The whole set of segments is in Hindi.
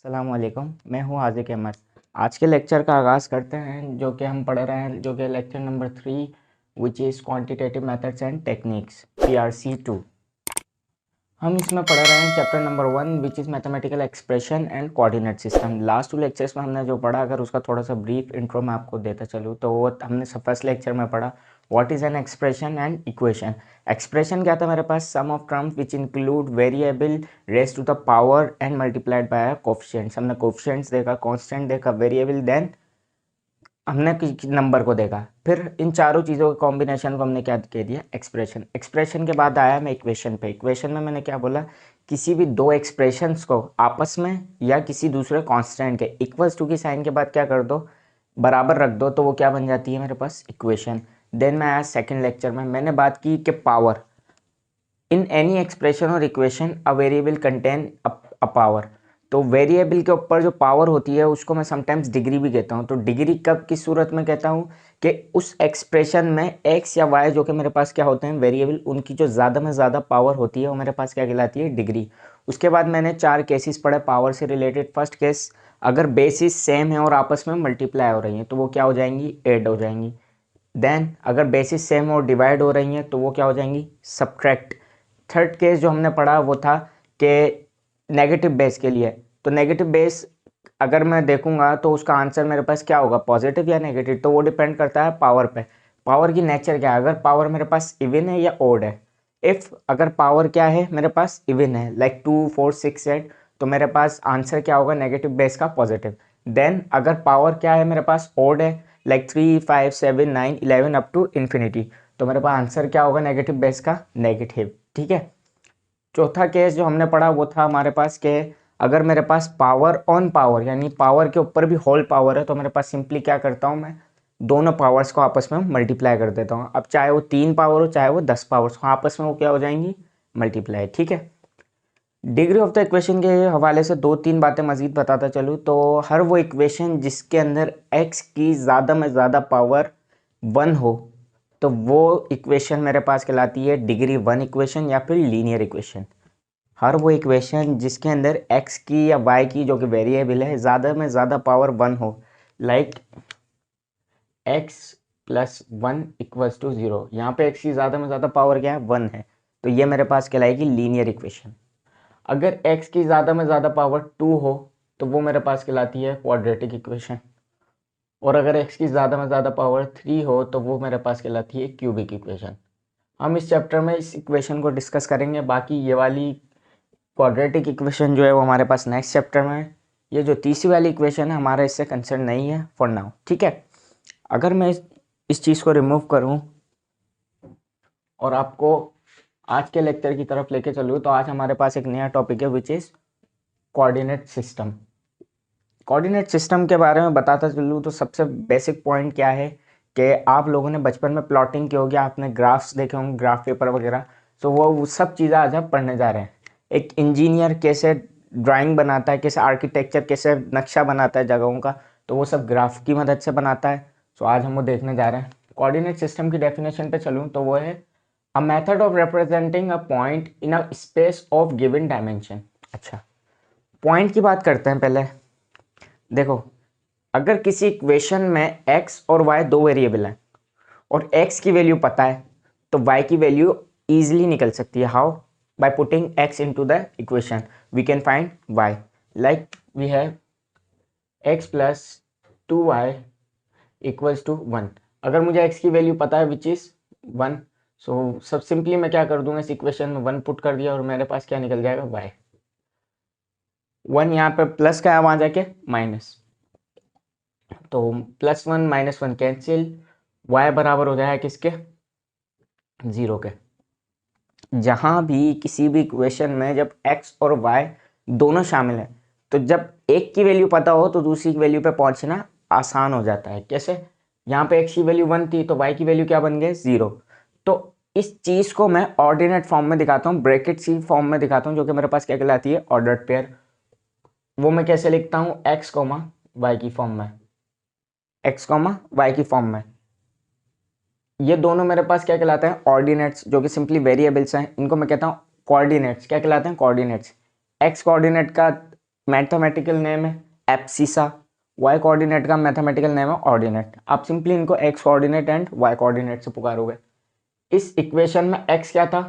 अस्सलामुअलैकुम, मैं हूँ आज़िक अहमद। आज के लेक्चर का आगाज़ करते हैं जो कि हम पढ़ रहे हैं, जो कि lecture number 3 which is quantitative methods and techniques PRC 2। हम इसमें पढ़ रहे हैं chapter number 1 which is mathematical expression and coordinate system. Last 2 lectures में हमने जो पढ़ा, अगर उसका थोड़ा सा ब्रीफ इंट्रो मैं आपको देता चलूँ तो वो हमने फर्स्ट लेक्चर में पढ़ा what is an expression and equation. Expression क्या था मेरे पास? Sum of terms which include variable raise to the power and multiplied by coefficients. हमने कोफिशिएंट्स देखा, कांस्टेंट देखा, वेरिएबल, देन हमने किसी नंबर को देखा। फिर इन चारों चीज़ों के कॉम्बिनेशन को हमने क्या कह दिया? एक्सप्रेशन। एक्सप्रेशन के बाद आया मैं इक्वेशन पे। इक्वेशन में मैंने क्या बोला? किसी भी दो एक्सप्रेशंस को आपस में या किसी दूसरे कांस्टेंट के इक्वल्स टू की साइन के बाद क्या कर दो? बराबर रख दो, तो वो क्या बन जाती है मेरे पास? इक्वेशन। देन मैं आया सेकेंड लेक्चर में, मैंने बात की कि पावर इन एनी एक्सप्रेशन और equation a variable contain a power. तो वेरिएबल के ऊपर जो पावर होती है उसको मैं समटाइम्स डिग्री भी कहता हूँ। तो डिग्री कब किस सूरत में कहता हूँ? कि उस एक्सप्रेशन में एक्स या वाई जो कि मेरे पास क्या होते हैं? वेरिएबल, उनकी जो ज़्यादा में ज़्यादा पावर होती है वो मेरे पास क्या कहलाती है? डिग्री। उसके बाद मैंने 4 केसेस पढ़े पावर से रिलेटेड। फर्स्ट केस, अगर बेसिस सेम है और आपस में मल्टीप्लाई हो रही हैं तो वो क्या हो जाएंगी? ऐड हो जाएंगी। देन अगर बेसिस सेम और डिवाइड हो रही हैं तो वो क्या हो जाएंगी? सब्ट्रैक्ट। थर्ड केस जो हमने पढ़ा वो था कि नेगेटिव बेस के लिए। तो नेगेटिव बेस अगर मैं देखूंगा तो उसका आंसर मेरे पास क्या होगा? पॉजिटिव या नेगेटिव? तो वो डिपेंड करता है पावर पे। पावर की नेचर क्या है? अगर पावर मेरे पास इवन है या ओड है। इफ अगर पावर क्या है मेरे पास? इवन है, लाइक 2 4 6 8, तो मेरे पास आंसर क्या होगा? नेगेटिव बेस का पॉजिटिव। देन अगर पावर क्या है मेरे पास? ओड है, लाइक 3 5 7 9 11 अप टू इन्फिनिटी, तो मेरे पास आंसर क्या होगा? नेगेटिव बेस का नेगेटिव। ठीक है। चौथा केस जो हमने पढ़ा वो था हमारे पास के अगर मेरे पास पावर ऑन पावर यानी पावर के ऊपर भी होल पावर है तो मेरे पास सिंपली क्या करता हूँ मैं? दोनों पावर्स को आपस में मल्टीप्लाई कर देता हूँ। अब चाहे वो 3 पावर हो चाहे वो 10 पावर्स हो, आपस में वो क्या हो जाएंगी? मल्टीप्लाई। ठीक है। डिग्री ऑफ द इक्वेशन के हवाले से 2-3 बातें मजीद बताता चलूँ तो हर वो इक्वेशन जिसके अंदर x की ज़्यादा में ज़्यादा पावर 1 हो तो वो इक्वेशन मेरे पास कहलाती है डिग्री 1 इक्वेशन या फिर लीनियर इक्वेशन। हर वो इक्वेशन जिसके अंदर x की या y की जो कि वेरिएबल है ज़्यादा में ज़्यादा पावर 1 हो, like x plus 1 equals to 0, यहाँ पे x की ज़्यादा में ज़्यादा पावर क्या है? 1 है, तो ये मेरे पास कहलाएगी लीनियर इक्वेशन। अगर x की ज़्यादा में ज़्यादा पावर 2 हो तो वो मेरे पास कहलाती है क्वाड्रेटिक इक्वेशन। और अगर x की ज़्यादा में ज़्यादा पावर 3 हो तो वो मेरे पास कहलाती है क्यूबिक इक्वेशन। हम इस चैप्टर में इस इक्वेशन को डिस्कस करेंगे। बाकी ये वाली क्वाड्रेटिक इक्वेशन जो है वो हमारे पास नेक्स्ट चैप्टर में है। ये जो तीसरी वाली इक्वेशन है हमारा इससे कंसर्न नहीं है फॉर नाउ। ठीक है। अगर मैं इस चीज़ को रिमूव करूं और आपको आज के लेक्चर की तरफ लेके चलूँ तो आज हमारे पास एक नया टॉपिक है which is coordinate system. Coordinate system के बारे में बताता चलूँ तो सबसे बेसिक पॉइंट क्या है कि आप लोगों ने बचपन में प्लॉटिंग की होगी, आपने ग्राफ्स देखे होंगे, ग्राफ पेपर वगैरह। तो वो सब चीज़ें आज हम पढ़ने जा रहे हैं। एक इंजीनियर कैसे ड्राइंग बनाता है, कैसे आर्किटेक्चर, कैसे नक्शा बनाता है जगहों का, तो वो सब ग्राफ की मदद से बनाता है। तो आज हम वो देखने जा रहे हैं। कोऑर्डिनेट सिस्टम की डेफिनेशन पे चलूँ तो वो है a method of representing a point in a space of given dimension. अच्छा, पॉइंट की बात करते हैं पहले। देखो, अगर किसी इक्वेशन में x और y दो वेरिएबल हैं और x की वैल्यू पता है तो y की वैल्यू इजीली निकल सकती है। How? By putting x into the equation we can find y, like we have x plus 2y equals to 1। अगर मुझे x की वैल्यू पता है विच इज 1, सो सब सिंपली मैं क्या कर दूंगा? इस इक्वेशन में 1 पुट कर दिया और मेरे पास क्या निकल जाएगा? y। 1 यहाँ पे प्लस का है, वहां जाके माइनस, तो +1 -1 कैंसिल, y बराबर हो जाएगा किसके? 0 के। जहां भी किसी भी इक्वेशन में जब x और y दोनों शामिल हैं तो जब एक की वैल्यू पता हो तो दूसरी की वैल्यू पे पहुंचना आसान हो जाता है। कैसे? यहाँ पे x की वैल्यू 1 थी तो y की वैल्यू क्या बन गई? 0। तो इस चीज को मैं ऑर्डिनेट फॉर्म में दिखाता हूँ, ब्रैकेट सी फॉर्म में दिखाता हूँ, जो कि मेरे पास क्या कहलाती है? Ordered pair. वो मैं कैसे लिखता हूँ? x, y की फॉर्म में, x, y की फॉर्म में। ये दोनों मेरे पास क्या कहलाते हैं? ऑर्डिनेट्स, जो कि सिंपली वेरिएबल्स हैं। इनको मैं कहता हूँ कोऑर्डिनेट्स। क्या कहलाते हैं? कोऑर्डिनेट्स। एक्स कोऑर्डिनेट का मैथमेटिकल नेम है एब्सिसा, वाई कोऑर्डिनेट का मैथमेटिकल नेम है ऑर्डिनेट। आप सिंपली इनको X coordinate and Y coordinate से पुकारोगे। इस इक्वेशन में एक्स क्या था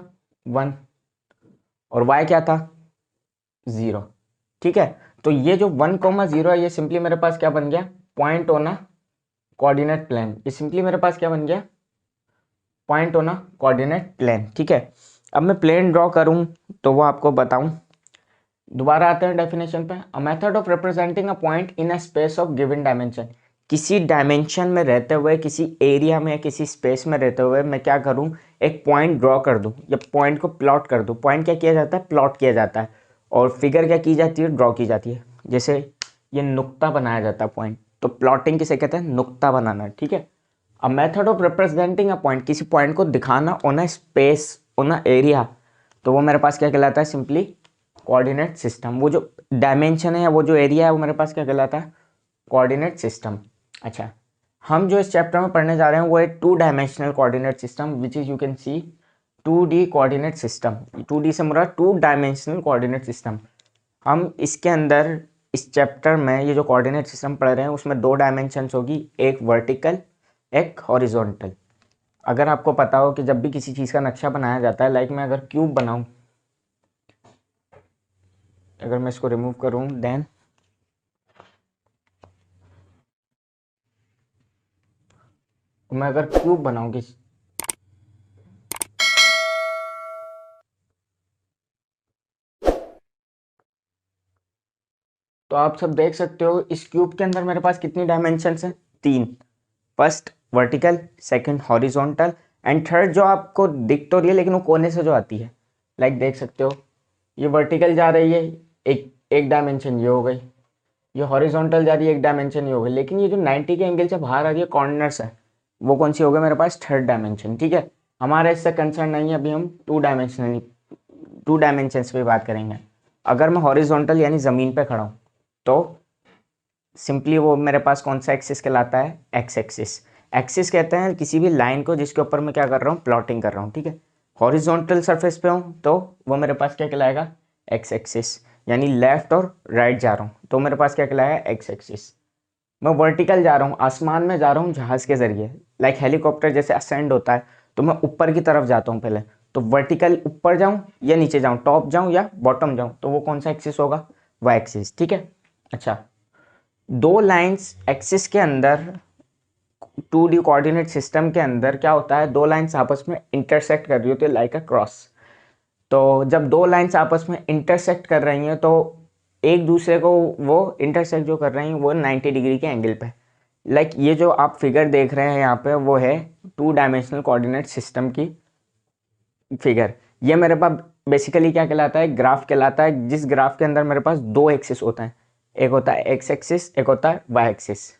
1 और वाई क्या था 0, ठीक है। तो ये जो 1,0 है ये सिंपली मेरे पास क्या बन गया point on a coordinate plane. ये सिंपली मेरे पास क्या बन गया point on a coordinate plane, ठीक है। अब मैं प्लेन ड्रॉ करूं तो वो आपको बताऊं। दोबारा आते हैं डेफिनेशन पे। A method of representing a point in a space of given dimension. किसी डायमेंशन में रहते हुए, किसी एरिया में, किसी स्पेस में रहते हुए मैं क्या करूं एक पॉइंट ड्रॉ कर दूं या पॉइंट को प्लॉट कर दूं। पॉइंट क्या किया जाता है प्लॉट किया जाता है, और फिगर क्या की जाती है ड्रॉ की जाती है। जैसे ये नुक्ता बनाया जाता है पॉइंट, तो प्लॉटिंग किसे कहते हैं नुक्ता बनाना, ठीक है। A method of representing a point, किसी पॉइंट को दिखाना on a space on a area, तो वो मेरे पास क्या कहलाता है सिंपली कोऑर्डिनेट सिस्टम। वो जो डायमेंशन है या वो जो एरिया है वो मेरे पास क्या कहलाता है कोऑर्डिनेट सिस्टम। अच्छा, हम जो इस चैप्टर में पढ़ने जा रहे हैं वो है 2 dimensional coordinate system which is you can see 2D coordinate system. 2D से मुराद 2 डायमेंशनल कोऑर्डिनेट सिस्टम। हम इसके अंदर इस चैप्टर में ये जो कोऑर्डिनेट सिस्टम पढ़ रहे हैं उसमें 2 डायमेंशंस होगी, एक वर्टिकल एक हॉरिजॉन्टल। अगर आपको पता हो कि जब भी किसी चीज़ का नक्शा बनाया जाता है, लाइक मैं अगर क्यूब बनाऊं, अगर मैं इसको रिमूव करूं देन मैं अगर क्यूब बनाऊं किसी, तो आप सब देख सकते हो इस क्यूब के अंदर मेरे पास कितनी डायमेंशंस हैं 3। First vertical, second horizontal and third जो आपको दिख तो रही है लेकिन वो कोने से जो आती है, लाइक देख सकते हो ये वर्टिकल जा रही है, एक एक डायमेंशन ये हो गई, ये हॉरिजॉन्टल जा रही है एक डायमेंशन ये हो गई, लेकिन ये जो 90 के एंगल से बाहर आ रही है कॉर्नर्स है, वो कौन सी हो गई मेरे पास थर्ड डायमेंशन, ठीक है। हमारा इससे कंसर्न नहीं है, अभी हम 2 डायमेंशंस पे बात करेंगे। अगर मैं हॉरिजॉन्टल यानी ज़मीन पे खड़ा हूँ तो सिंपली वो मेरे पास कौन सा एक्सिस कहलाता है एक्स एक्सिस। एक्सिस कहते हैं किसी भी लाइन को जिसके ऊपर मैं क्या कर रहा हूँ प्लॉटिंग कर रहा हूँ, ठीक है। हॉरिजॉन्टल सरफेस पे हूँ तो वो मेरे पास क्या कहलाएगा एक्स एक्सिस, यानी लेफ्ट और राइट जा रहा हूँ तो मेरे पास क्या कहलाएगा एक्स एक्सिस। मैं वर्टिकल जा रहा हूँ, आसमान में जा रहा हूँ जहाज़ के ज़रिए, लाइक हेलीकॉप्टर जैसे असेंड होता है तो मैं ऊपर की तरफ जाता हूँ पहले, तो वर्टिकल ऊपर जाऊँ या नीचे जाऊँ, टॉप जाऊँ या बॉटम जाऊँ, तो वो कौन सा एक्सिस होगा वाई एक्सिस, ठीक है। अच्छा, 2 लाइंस एक्सिस के अंदर 2D कोऑर्डिनेट सिस्टम के अंदर क्या होता है, 2 लाइंस आपस में इंटरसेक्ट कर रही होती है लाइक अ क्रॉस। तो जब 2 लाइंस आपस में इंटरसेक्ट कर रही हैं तो एक दूसरे को वो इंटरसेक्ट जो कर रही हैं वो 90 डिग्री के एंगल पे, लाइक ये जो आप फिगर देख रहे हैं यहाँ पे वो है 2 डायमेंशनल कोऑर्डिनेट सिस्टम की फिगर। ये मेरे पास बेसिकली क्या कहलाता है ग्राफ कहलाता है, जिस ग्राफ के अंदर मेरे पास 2 एक्सिस होता है, एक होता है एक्स एक्सिस एक होता है वाई एक्सिस।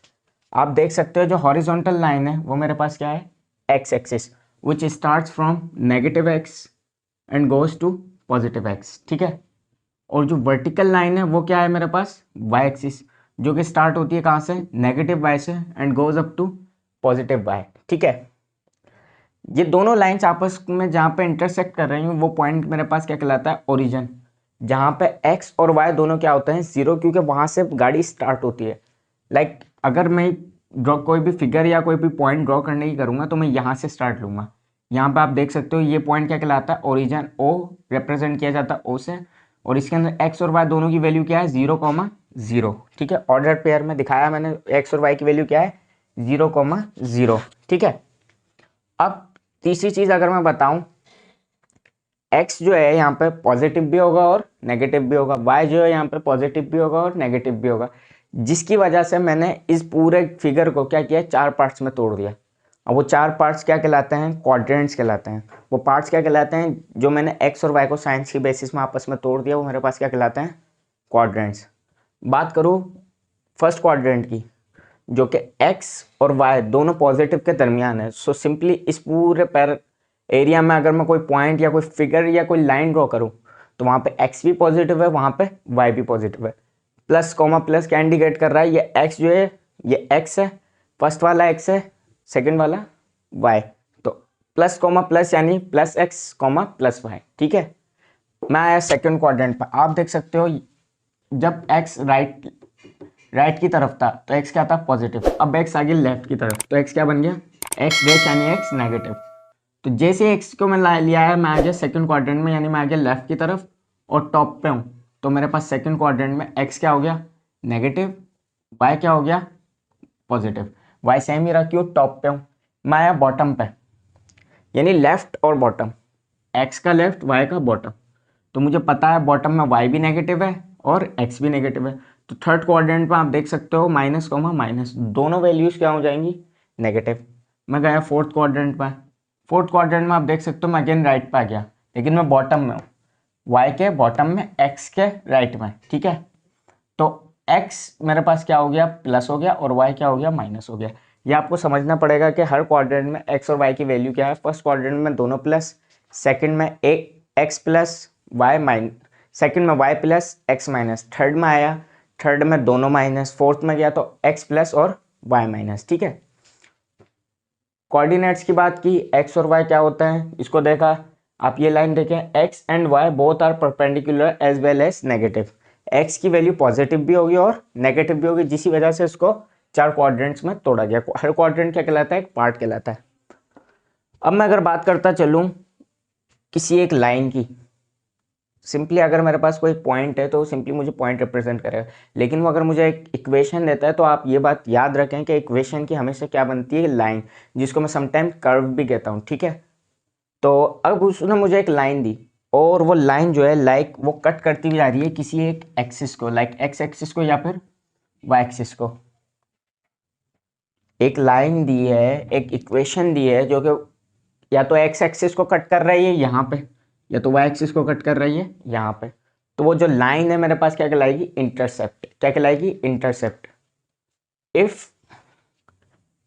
आप देख सकते हो जो हॉरिजॉन्टल लाइन है वो मेरे पास क्या है X axis which starts from negative X and goes to positive X, ठीक है। और जो वर्टिकल लाइन है वो क्या है मेरे पास वाई एक्सिस, जो कि स्टार्ट होती है कहाँ से नेगेटिव वाई से and goes up to positive Y, ठीक है। ये दोनों लाइंस आपस में जहाँ पे इंटरसेक्ट कर रही हूँ वो पॉइंट मेरे पास क्या कहलाता है ओरिजिन, जहाँ पे एक्स और वाई दोनों क्या होते हैं 0, क्योंकि वहाँ से गाड़ी स्टार्ट होती है। लाइक अगर मैं ड्रॉ कोई भी फिगर या कोई भी पॉइंट ड्रॉ करने की करूँगा तो मैं यहाँ से स्टार्ट लूँगा। यहाँ पे आप देख सकते हो ये पॉइंट क्या कहलाता है ओरिजिन, ओ रिप्रेजेंट किया जाता है ओ से, और इसके अंदर एक्स और वाई दोनों की वैल्यू क्या है 0,0, ठीक है। ऑर्डर पेयर में दिखाया मैंने एक्स और वाई की वैल्यू क्या है 0,0, ठीक है। अब तीसरी चीज़ अगर मैं बताऊं, x जो है यहाँ पे पॉजिटिव भी होगा और नेगेटिव भी होगा, y जो है यहाँ पे पॉजिटिव भी होगा और नेगेटिव भी होगा, जिसकी वजह से मैंने इस पूरे फिगर को क्या किया 4 पार्ट्स में तोड़ दिया। अब वो 4 पार्ट्स क्या कहलाते हैं क्वाड्रेंट्स कहलाते हैं। वो पार्ट्स क्या कहलाते हैं जो मैंने x और y को साइंस की बेसिस में आपस में तोड़ दिया वो मेरे पास क्या कहलाते हैं क्वाड्रेंट्स। बात करूँ फर्स्ट क्वाड्रेंट की जो कि x और y दोनों पॉजिटिव के दरमियान है, सो सिंपली इस पूरे पैर एरिया में अगर मैं कोई पॉइंट या कोई फिगर या कोई लाइन ड्रॉ करूं तो वहां पे x भी पॉजिटिव है वहां पे y भी पॉजिटिव है। प्लस कॉमा प्लस क्या इंडिकेट कर रहा है ये x जो है ये x है, फर्स्ट वाला x है, सेकंड वाला y, तो प्लस कॉमा प्लस यानी plus x comma plus y, ठीक है। मैं आया सेकंड क्वाड्रेंट पर, आप देख सकते हो जब x राइट की तरफ था तो x क्या था, पॉजिटिव। अब x आ गया लेफ्ट की तरफ तो x क्या बन गया, x डैश यानी x नेगेटिव। तो जैसे x को मैं लिया है, मैं आ गया सेकंड क्वाड्रेंट में, यानी मैं आ गया लेफ्ट की तरफ और टॉप पे हूँ। तो मेरे पास सेकंड क्वाड्रेंट में x क्या हो गया, नेगेटिव, y क्या हो गया, पॉजिटिव। y सेम ही रहा, क्यों, टॉप पे हूँ। मैं आया बॉटम पे, यानी लेफ्ट और बॉटम, x का लेफ्ट y का बॉटम। तो मुझे पता है बॉटम में y भी नेगेटिव है और x भी नेगेटिव है। तो थर्ड क्वाड्रेंट में आप देख सकते हो माइनस कॉमा माइनस, दोनों वैल्यूज क्या हो जाएंगी, नेगेटिव। मैं गया फोर्थ क्वाड्रेंट में, फोर्थ क्वाड्रेंट में आप देख सकते हो मैं अगेन राइट पे आ गया, लेकिन मैं बॉटम में हूँ, y के बॉटम में, x के राइट में, ठीक है। तो x मेरे पास क्या हो गया, प्लस हो गया, और y क्या हो गया, माइनस हो गया। ये आपको समझना पड़ेगा कि हर क्वाड्रेंट में x और y की वैल्यू क्या है। फर्स्ट क्वाड्रेंट में दोनों प्लस, सेकंड में एक x plus y minus, second में y plus x minus, third में आया, थर्ड में दोनों माइनस, फोर्थ में गया तो x प्लस और y माइनस, ठीक है। कोऑर्डिनेट्स की बात की, x और y क्या होता है, इसको देखा आप, ये लाइन देखें, x and y both are perpendicular as well as negative. x की वैल्यू पॉजिटिव भी होगी और नेगेटिव भी होगी, जिसी वजह से इसको चार क्वाड्रेंट्स में तोड़ा गया। हर क्वाड्रेंट क्या कहलाता है, एक पार्ट कहलाता है। अब मैं अगर बात करता चलूं किसी एक लाइन की, सिंपली अगर मेरे पास कोई पॉइंट है तो सिंपली मुझे पॉइंट रिप्रेजेंट करेगा, लेकिन वो अगर मुझे एक इक्वेशन देता है तो आप ये बात याद रखें कि इक्वेशन की हमेशा क्या बनती है, लाइन, जिसको मैं समटाइम कर्व भी कहता हूँ, ठीक है। तो अब उसने मुझे एक लाइन दी और वो लाइन जो है लाइक वो कट करती हुई जा रही है किसी एक एक्सिस को, लाइक एक्स एक्सिस को या फिर वाई एक्सिस को। एक लाइन दी है, एक इक्वेशन दी है जो कि या तो एक्स एक्सिस को कट कर रही है यहाँ पे, या तो वाई एक्सिस को कट कर रही है यहाँ पे। तो वो जो लाइन है मेरे पास क्या कहलाएगी, इंटरसेप्ट। क्या कहलाएगी, intercept. If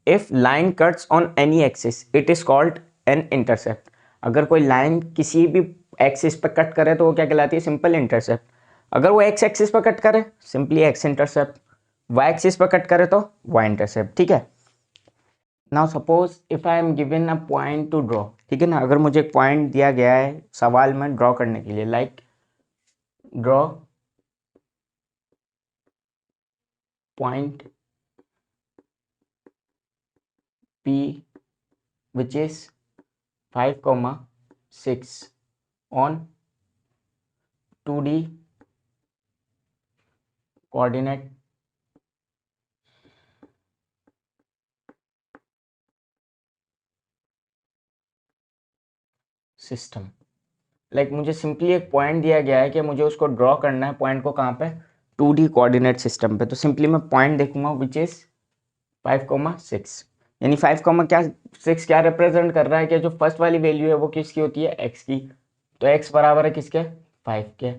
if line cuts on any axis it is called an intercept. अगर कोई लाइन किसी भी एक्सिस पर कट करे तो वो क्या कहलाती है, सिंपल इंटरसेप्ट। अगर वो एक्स एक्सिस पर कट करे simply X intercept, Y axis पर कट करे तो वाई इंटरसेप्ट, ठीक है। Now suppose if I am given a point to draw, ठीक है ना, अगर मुझे एक पॉइंट दिया गया है सवाल में ड्रॉ करने के लिए, like draw point P which is 5,6 on 2D coordinate system. Like मुझे सिंपली एक पॉइंट दिया गया है कि मुझे उसको ड्रॉ करना है, पॉइंट को कहाँ पे, 2D कोऑर्डिनेट सिस्टम पे। तो सिंपली मैं पॉइंट देखूंगा विच इज 5,6, यानी 5,6 क्या रिप्रेजेंट कर रहा है कि जो फर्स्ट वाली वैल्यू है वो किसकी होती है, x की। तो x बराबर है किसके, 5 के।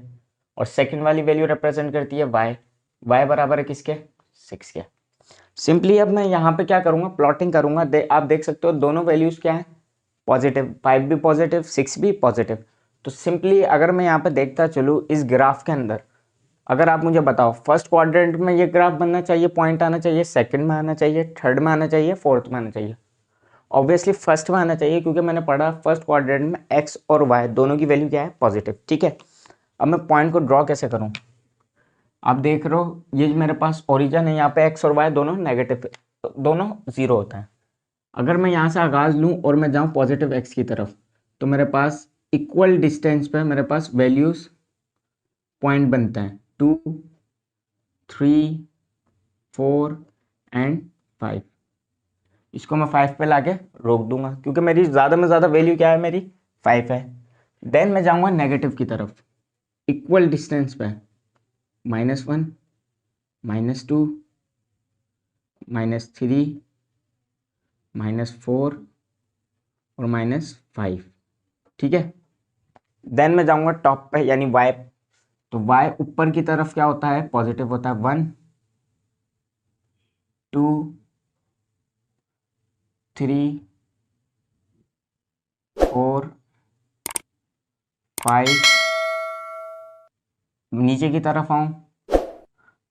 और सेकंड वाली वैल्यू रिप्रेजेंट करती है y बराबर है किसके, 6 के। सिंपली अब मैं यहाँ पे क्या करूँगा, प्लॉटिंग करूँगा। आप देख सकते हो दोनों वैल्यूज़ क्या है, पॉजिटिव, 5 भी पॉजिटिव, 6 भी पॉजिटिव। तो सिंपली अगर मैं यहाँ पे देखता चलूँ इस ग्राफ के अंदर, अगर आप मुझे बताओ फर्स्ट क्वाड्रेंट में ये ग्राफ बनना चाहिए, पॉइंट आना चाहिए, सेकंड में आना चाहिए, थर्ड में आना चाहिए, फोर्थ में आना चाहिए, ऑब्वियसली फर्स्ट में आना चाहिए, क्योंकि मैंने पढ़ा फर्स्ट क्वाड्रेंट में एक्स और वाई दोनों की वैल्यू क्या है, पॉजिटिव, ठीक है। अब मैं पॉइंट को ड्रॉ कैसे करूँ, आप देख रहे हो ये मेरे पास ओरिजिन है, यहाँ पे एक्स और वाई दोनों नेगेटिव, दोनों जीरो होता है। अगर मैं यहाँ से आगाज लूँ और मैं जाऊँ पॉजिटिव एक्स की तरफ, तो मेरे पास इक्वल डिस्टेंस पे मेरे पास वैल्यूज पॉइंट बनते हैं, 2, 3, 4 एंड 5। इसको मैं 5 पे लाके रोक दूंगा, क्योंकि मेरी ज़्यादा में ज़्यादा वैल्यू क्या है, मेरी 5 है। देन मैं जाऊँगा नेगेटिव की तरफ, इक्वल डिस्टेंस पे, -1, -2, -3, -4 और -5, ठीक है। देन मैं जाऊँगा टॉप पे यानी वाई। तो y ऊपर की तरफ क्या होता है, पॉजिटिव होता है, 1, 2, 3, 4, 5। नीचे की तरफ आऊँ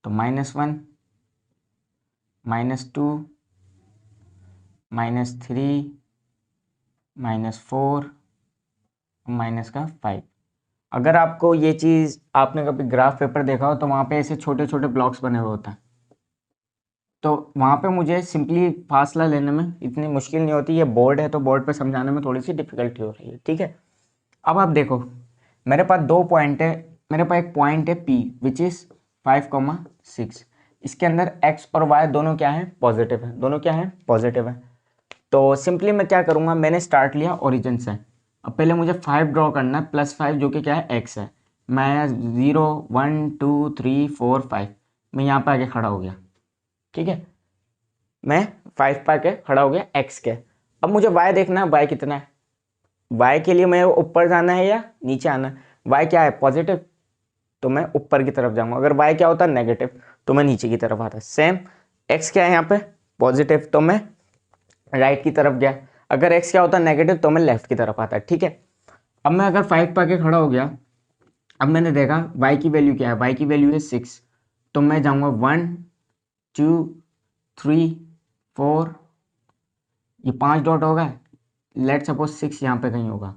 तो -1, -2, -3, -4 माइनस का 5। अगर आपको ये चीज़, आपने कभी ग्राफ पेपर देखा हो तो वहाँ पे ऐसे छोटे छोटे ब्लॉक्स बने हुए होते हैं, तो वहाँ पे मुझे सिंपली फासला लेने में इतनी मुश्किल नहीं होती। ये बोर्ड है तो बोर्ड पे समझाने में थोड़ी सी डिफिकल्टी हो रही है, ठीक है। अब आप देखो, मेरे पास 2 पॉइंट है, मेरे पास एक पॉइंट है P विच इज़ 5,6। इसके अंदर x और y दोनों क्या है, पॉजिटिव है, दोनों क्या है, पॉजिटिव है। तो सिंपली मैं क्या करूँगा, मैंने स्टार्ट लिया ओरिजिन से। अब पहले मुझे 5 ड्रॉ करना है, +5 जो कि क्या है, x है। मैं 0 1 2 3 4 5 मैं यहाँ पे आके खड़ा हो गया, ठीक है। मैं 5 पे आके खड़ा हो गया x के। अब मुझे y देखना है, y कितना है। y के लिए मैं ऊपर जाना है या नीचे आना है। y क्या है, पॉजिटिव, तो मैं ऊपर की तरफ जाऊंगा। अगर y क्या होता है, नेगेटिव, तो मैं नीचे की तरफ आता। सेम x क्या है यहाँ पे, पॉजिटिव, तो मैं राइट की तरफ गया। अगर x क्या होता है, नेगेटिव, तो मैं लेफ्ट की तरफ आता, ठीक है। अब मैं अगर 5 पे आके खड़ा हो गया, अब मैंने देखा y की वैल्यू क्या है, y की वैल्यू है 6, तो मैं जाऊंगा 1 2 3 4, ये 5 डॉट होगा, लेट सपोज 6 यहाँ पे कहीं होगा,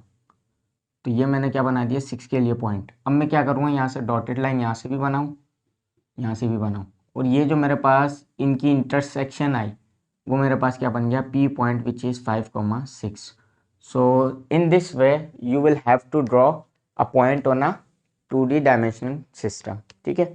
तो ये मैंने क्या बना दिया, 6 के लिए पॉइंट। अब मैं क्या करूँगा, यहाँ से डॉटेड लाइन यहाँ से भी बनाऊँ, यहाँ से भी बनाऊँ, और ये जो मेरे पास इनकी इंटरसेक्शन आई, वो मेरे पास क्या बन गया, P point which is 5,6। So in this way you will have to draw a point on a 2D dimensional system, ठीक है।